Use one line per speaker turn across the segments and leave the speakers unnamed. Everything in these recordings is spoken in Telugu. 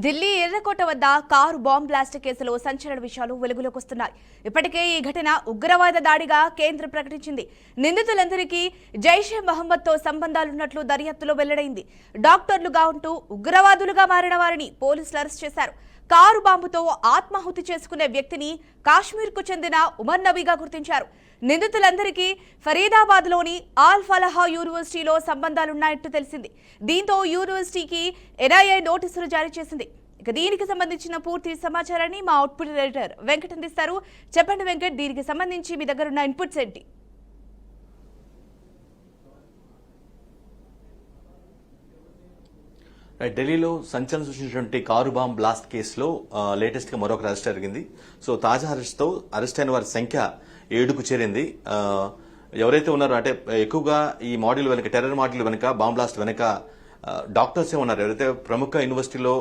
ఢిల్లీ ఎర్రకోట వద్ద కారు బాంబ్ బ్లాస్ట్ కేసులో సంచలన విషయాలు వెలుగులోకి వస్తున్నాయి. ఇప్పటికే ఈ ఘటన ఉగ్రవాద దాడిగా కేంద్రం ప్రకటించింది. నిందితులందరికీ జైషే మహమ్మద్తో సంబంధాలున్నట్లు దర్యాప్తులో వెల్లడైంది. డాక్టర్లుగా ఉంటూ ఉగ్రవాదులుగా మారిన వారిని పోలీసులు అరెస్ట్ చేశారు. కారు బాంబుతో ఆత్మాహుతి చేసుకునే వ్యక్తిని కాశ్మీర్కు చెందిన ఉమర్ నబీగా గుర్తించారు. నిందితులందరికీ ఫరీదాబాద్లోని ఆల్ ఫలాహా యూనివర్సిటీలో సంబంధాలున్నాయట్టు తెలిసింది. దీంతో యూనివర్సిటీకి ఎన్ఐఏ నోటీసులు జారీ చేసింది. ఇక దీనికి సంబంధించిన పూర్తి సమాచారాన్ని మా అవుట్పుట్ ఎడిటర్ వెంకట్ అందిస్తారు. చెప్పండి వెంకట్, దీనికి సంబంధించి మీ దగ్గర ఉన్న ఇన్పుట్స్ ఏంటి?
ఢిల్లీలో సంచలనం సృష్టించినటువంటి కారు బాంబ్ బ్లాస్ట్ కేసులో లేటెస్ట్ గా మరొక అరెస్ట్ జరిగింది. సో తాజా అరెస్ట్ తో అరెస్ట్ అయిన వారి సంఖ్య 7కు చేరింది. ఎవరైతే ఉన్నారో అంటే ఎక్కువగా ఈ మాడ్యూల్ వెనుక, టెర్రర్ మాడ్యూల్ వెనుక, బాంబ్ బ్లాస్ట్ వెనుక డాక్టర్సే ఉన్నారు. ఎవరైతే ప్రముఖ యూనివర్సిటీలో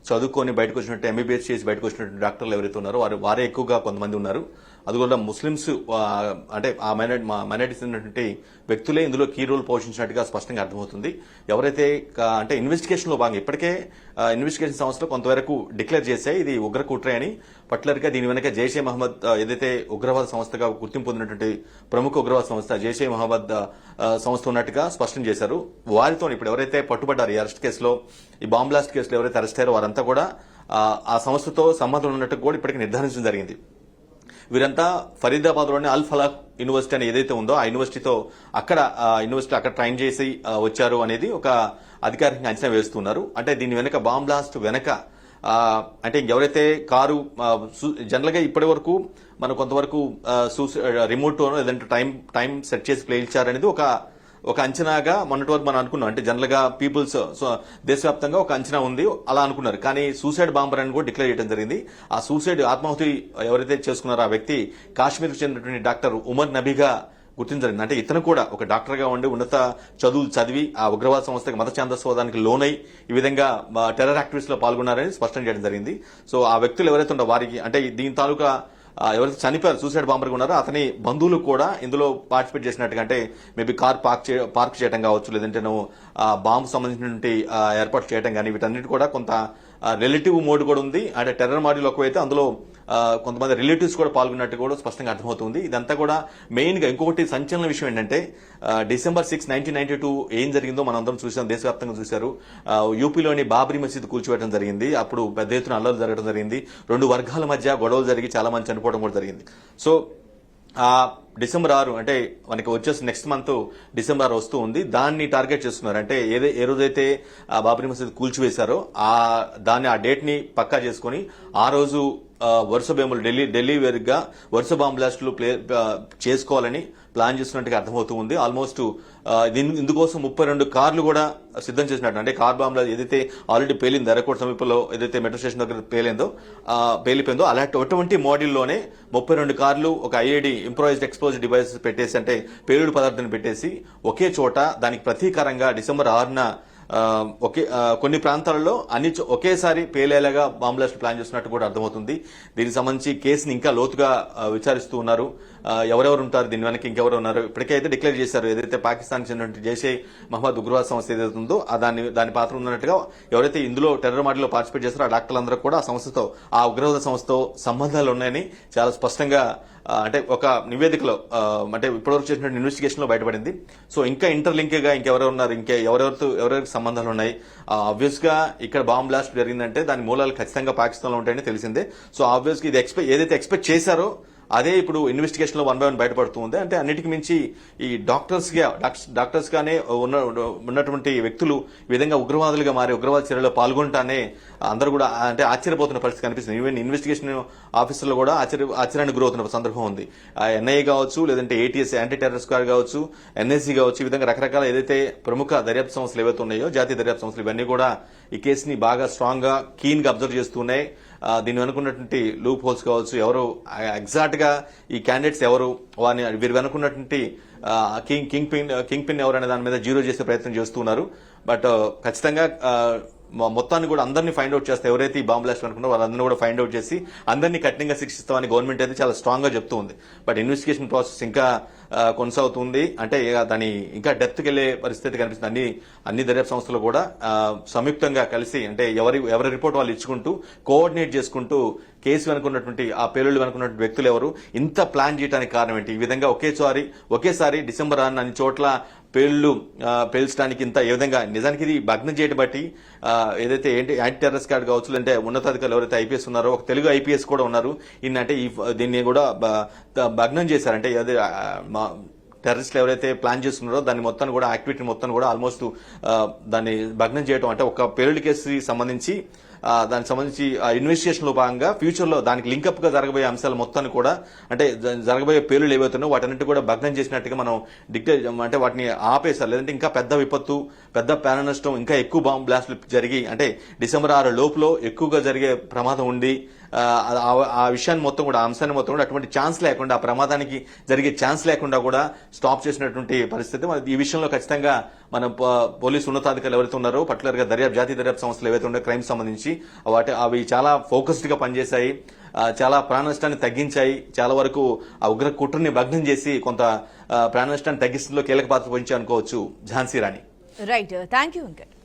చదువుకొని బయటకు వచ్చినట్టు, ఎంబీబీఎస్ చేసి బయటకు వచ్చినట్టు డాక్టర్లు ఎవరైతే ఉన్నారో వారే ఎక్కువగా కొంతమంది ఉన్నారు. అది కూడా ముస్లింస్ అంటే ఆ మైనారిటీస్ ఉన్నటువంటి వ్యక్తులే ఇందులో కీ రోల్ పోషించినట్టుగా స్పష్టంగా అర్థమవుతుంది. ఎవరైతే అంటే ఇన్వెస్టిగేషన్ లో భాగంగా ఇప్పటికే ఇన్వెస్టిగేషన్ సంస్థలు కొంతవరకు డిక్లేర్ చేశాయి ఇది ఉగ్ర కుట్రే అని. పర్టికులర్ గా దీని వెనక జైషే మహమ్మద్ ఏదైతే ఉగ్రవాద సంస్థగా గుర్తింపు పొందినటువంటి ప్రముఖ ఉగ్రవాద సంస్థ జైషే మహమ్మద్ సంస్థ ఉన్నట్టుగా స్పష్టం చేశారు. వారితో ఇప్పుడు ఎవరైతే పట్టుబడ్డారు ఈ అరెస్ట్ కేసులో, ఈ బాంబ్ బ్లాస్ట్ కేసులో ఎవరైతే అరెస్ట్ అయ్యారో వారంతా కూడా ఆ సంస్థతో సంబంధం ఉన్నట్టు కూడా ఇప్పటికీ నిర్ధారించడం జరిగింది. వీరంతా ఫరీదాబాద్ లోని అల్ ఫలాహ్ యూనివర్సిటీ అని ఏదైతే ఉందో ఆ యూనివర్సిటీతో అక్కడ ట్రైన్ చేసి వచ్చారు అనేది ఒక అధికారికంగా అంచనా వేస్తున్నారు. అంటే దీని వెనక బాంబ్ బ్లాస్ట్ వెనక అంటే ఎవరైతే కారు జనరల్ గా ఇప్పటి వరకు మనం కొంతవరకు రిమోట్ లేదంటే టైం సెట్ చేసి ప్లే ఇచ్చారనేది ఒక అంచనాగా మొన్నటి వరకు మనం అనుకున్నాం. అంటే జనరల్ గా పీపుల్స్ దేశవ్యాప్తంగా ఒక అంచనా ఉంది అలా అనుకున్నారు. కానీ సూసైడ్ బాంబర్ అని కూడా డిక్లేర్ చేయడం జరిగింది. ఆ సూసైడ్ ఆత్మాహుతి ఎవరైతే చేసుకున్నారో ఆ వ్యక్తి కాశ్మీర్కు చెందినటువంటి డాక్టర్ ఉమర్ నబీగా గుర్తించడం. అంటే ఇతను కూడా ఒక డాక్టర్ గా ఉండి ఉన్నత చదువులు చదివి ఆ ఉగ్రవాద సంస్థకి మత ఛాందస్వాదానికి లోనై ఈ విధంగా టెర్రర్ యాక్టివిటీస్ లో పాల్గొన్నారని స్పష్టం చేయడం జరిగింది. సో ఆ వ్యక్తులు ఎవరైతే ఉన్నారో వారికి అంటే దీని తాలూకా ఎవరైతే చనిపోయారు సూసైడ్ బాంబర్ ఉన్నారో అతని బంధువులు కూడా ఇందులో పార్టిసిపేట్ చేసినట్టుగా, అంటే మేబీ కార్ పార్క్ చేయడం కావచ్చు, లేదంటే బాంబు సంబంధించినటువంటి ఏర్పాటు చేయడం కానీ వీటన్నిటి కూడా కొంత రిలేటివ్ మోడ్ కూడా ఉంది. అంటే టెర్రర్ మాడ్యూల్ ఒకవైతే అందులో కొంతమంది రిలేటివ్స్ కూడా పాల్గొన్నట్టు కూడా స్పష్టంగా అర్థమవుతుంది. ఇదంతా కూడా మెయిన్ గా ఇంకొకటి సంచలన విషయం ఏంటంటే December 6, 1992 ఏం జరిగిందో మనం అందరం చూసాం, దేశవ్యాప్తంగా చూశారు. యూపీలోని బాబ్రీ మసీద్ కూల్చివేయడం జరిగింది. అప్పుడు పెద్ద ఎత్తున అల్లర్లు జరగడం జరిగింది. 2 వర్గాల మధ్య గొడవలు జరిగి చాలా మంది చనిపోవడం కూడా జరిగింది. సో December 6 అంటే మనకి వచ్చేసి నెక్స్ట్ మంత్ December 6 వస్తూ ఉంది. దాన్ని టార్గెట్ చేస్తున్నారు. అంటే ఏ రోజైతే బాబ్రీ మసీద్ కూల్చివేశారో ఆ డేట్ ని పక్కా చేసుకుని ఆ రోజు వరుస బాంబులు ఢిల్లీ వేరుగా వరుస బాంబ్ బ్లాస్టులు చేసుకోవాలని ప్లాన్ చేస్తున్నట్టుగా అర్థమవుతూ ఉంది. ఆల్మోస్ట్ ఇందుకోసం 32 కార్లు కూడా సిద్ధం చేసినట్టు. అంటే కార్ బాంబ్ ఏదైతే ఆల్రెడీ పేలింది ఎర్రకోట సమీపంలో ఏదైతే మెట్రో స్టేషన్ దగ్గర పేలిపోయిందో అటువంటి మోడల్లోనే 32 కార్లు ఒక ఐఐడి ఇంప్రూవైజ్డ్ ఎక్స్ప్లోజివ్ డివైసెస్ పెట్టేసి, అంటే పేలుడు పదార్థాన్ని పెట్టేసి ఒకే చోట దానికి ప్రతీకారంగా December 6న కొన్ని ప్రాంతాలలో ఒకేసారి పేలేలాగా బాంబ్ బ్లాస్ట్ ప్లాన్ చేస్తున్నట్టు కూడా అర్థమవుతుంది. దీనికి సంబంధించి కేసుని ఇంకా లోతుగా విచారిస్తూ ఉన్నారు. ఎవరెవరు ఉంటారు దీని వెనక, ఇంకెవరు ఉన్నారు ఇప్పటికే అయితే డిక్లేర్ చేశారు. ఏదైతే పాకిస్తాన్ చెందిన జైషే మహమ్మద్ ఉగ్రవాద సంస్థ ఏదైతే ఉందో దాని పాత్ర ఉన్నట్టుగా ఎవరైతే ఇందులో టెర్రర్ మాడ్యూల్లో పార్టిసిపేట్ చేస్తారో ఆ డాక్టర్లందరూ కూడా ఆ ఉగ్రవాద సంస్థతో సంబంధాలు ఉన్నాయని చాలా స్పష్టంగా అంటే ఒక నివేదికలో అంటే ఇప్పటివరకు చేసిన ఇన్వెస్టిగేషన్ లో బయటపడింది. సో ఇంకా ఇంటర్లింక్ గా ఇంకెవరెవరు ఉన్నారు, ఎవరెవరికి సంబంధాలు ఉన్నాయి. ఆబ్వియస్ గా ఇక్కడ బాంబ్ బ్లాస్ట్ జరిగిందంటే దాని మూలాలు ఖచ్చితంగా పాకిస్తాన్ లో ఉంటాయని తెలిసిందే. సో ఆబ్వియస్ గా ఇది ఏదైతే ఎక్స్పెక్ట్ చేశారో అదే ఇప్పుడు ఇన్వెస్టిగేషన్ లో 1 by 1 బయటపడుతూ ఉంది. అంటే అన్నిటికీ మించి ఈ డాక్టర్స్ గానే ఉన్నటువంటి వ్యక్తులు ఈ విధంగా ఉగ్రవాదులుగా మారి ఉగ్రవాద చర్యలో పాల్గొంటానే అందరూ కూడా అంటే ఆశ్చర్యపోతున్న పరిస్థితి కనిపిస్తుంది. ఈవెన్ ఇన్వెస్టిగేషన్ ఆఫీసర్లు కూడా ఆశ్చర్యానికి గురవుతున్న సందర్భం ఉంది. ఎన్ఐఏ కావచ్చు, లేదంటే ఏటీఎస్ యాంటీ టెర్రర్ స్క్వాడ్ కావచ్చు, ఎన్ఎస్సీ కావచ్చు, ఈ విధంగా రకరకాల ఏదైతే ప్రముఖ దర్యాప్తు సంస్థలు ఏవైతే ఉన్నాయో జాతీయ దర్యాప్తు సంస్థలు ఇవన్నీ కూడా ఈ కేసుని బాగా స్ట్రాంగ్ గా కీన్ గా అబ్జర్వ్ చేస్తున్నాయి. దీని వెనుకున్నటువంటి లూప్ హోల్స్ కావచ్చు, ఎవరు ఎగ్జాక్ట్ గా ఈ క్యాండిడేట్స్ ఎవరు, వీరు వెనుకున్నటువంటి కింగ్ పిన్ ఎవరు అనే దాని మీద జీరో చేసే ప్రయత్నం చేస్తున్నారు. బట్ ఖచ్చితంగా మొత్తాన్ని కూడా అందరినీ ఫైండ్ అవుట్ చేస్తే ఎవరైతే ఈ బాంబ్ బ్లాస్ట్ అనుకున్నారో వాళ్ళందరినీ కూడా ఫైండ్ అవుట్ చేసి అందరినీ కఠినంగా శిక్షిస్తామని గవర్నమెంట్ అయితే చాలా స్ట్రాంగ్ గా చెప్తూ ఉంది. బట్ ఇన్వెస్టిగేషన్ ప్రాసెస్ ఇంకా కొనసాగుతుంది. అంటే దాని ఇంకా డెప్త్కి వెళ్లే పరిస్థితి కనిపిస్తుంది. అన్ని దర్యాప్తు సంస్థలు కూడా సంయుక్తంగా కలిసి అంటే ఎవరి రిపోర్ట్ వాళ్ళు ఇచ్చుకుంటూ కోఆర్డినేట్ చేసుకుంటూ కేసు వెనుకున్నటువంటి ఆ పేలుళ్లు వెనుకున్నటువంటి వ్యక్తులు ఎవరు, ఇంత ప్లాన్ చేయడానికి కారణం ఏంటి, ఈ విధంగా ఒకేసారి డిసెంబర్ 6 అన్ని చోట్ల పేల్చడానికి ఇంత ఏ విధంగా నిజానికి ఇది భగ్నం చేయడం బట్టి ఏదైతే ఏంటి యాంటీ టెర్రరిస్ట్ గార్డ్ కావచ్చు, అంటే ఉన్నతాధికారులు ఎవరైతే ఐపీఎస్ ఉన్నారో ఒక తెలుగు ఐపీఎస్ కూడా ఉన్నారు, అంటే దీన్ని కూడా భగ్నం చేశారంటే అదే టెర్రరిస్టులు ఎవరైతే ప్లాన్ చేస్తున్నారో దాన్ని మొత్తాన్ని కూడా యాక్టివిటీ మొత్తాన్ని కూడా ఆల్మోస్ట్ దాన్ని భగ్నం చేయడం అంటే ఒక పేలుడు కేసుకి సంబంధించి దానికి సంబంధించి ఇన్వెస్టిగేషన్ లో భాగంగా ఫ్యూచర్ లో దానికి లింకప్ గా జరగబోయే అంశాలు మొత్తాన్ని కూడా అంటే జరగబోయే పేలులు ఏవైతున్నాయో వాటన్నిటి కూడా భగ్నం చేసినట్టుగా మనం అంటే వాటిని ఆపేశారు. లేదంటే ఇంకా పెద్ద విపత్తు, పెద్ద ప్రాణ నష్టం, ఇంకా ఎక్కువ బాంబు బ్లాస్టులు జరిగి అంటే డిసెంబర్ 6 లోపులో ఎక్కువగా జరిగే ప్రమాదం ఉంది. ఆ విషయాన్ని మొత్తం కూడా అంశాన్ని మొత్తం కూడా అటువంటి ఛాన్స్ లేకుండా ఆ ప్రమాదానికి జరిగే ఛాన్స్ లేకుండా కూడా స్టాప్ చేసినటువంటి పరిస్థితి. ఈ విషయంలో ఖచ్చితంగా మనం పోలీసు ఉన్నతాధికారులు ఎవరైతే ఉన్నారో పర్టికులర్ గా జాతీయ దర్యాప్తు సంస్థలు ఏవైతే ఉన్నాయో క్రైమ్ సంబంధించి అవి చాలా ఫోకస్డ్ గా పనిచేశాయి, చాలా ప్రాణ నష్టాన్ని తగ్గించాయి, చాలా వరకు ఆ ఉగ్ర కుట్రని భగ్నం చేసి కొంత ప్రాణ నష్టాన్ని తగ్గిస్తుందో కీలక పాత్ర వహించి అనుకోవచ్చు Jhansi Rani.
Right, thank you Venkat.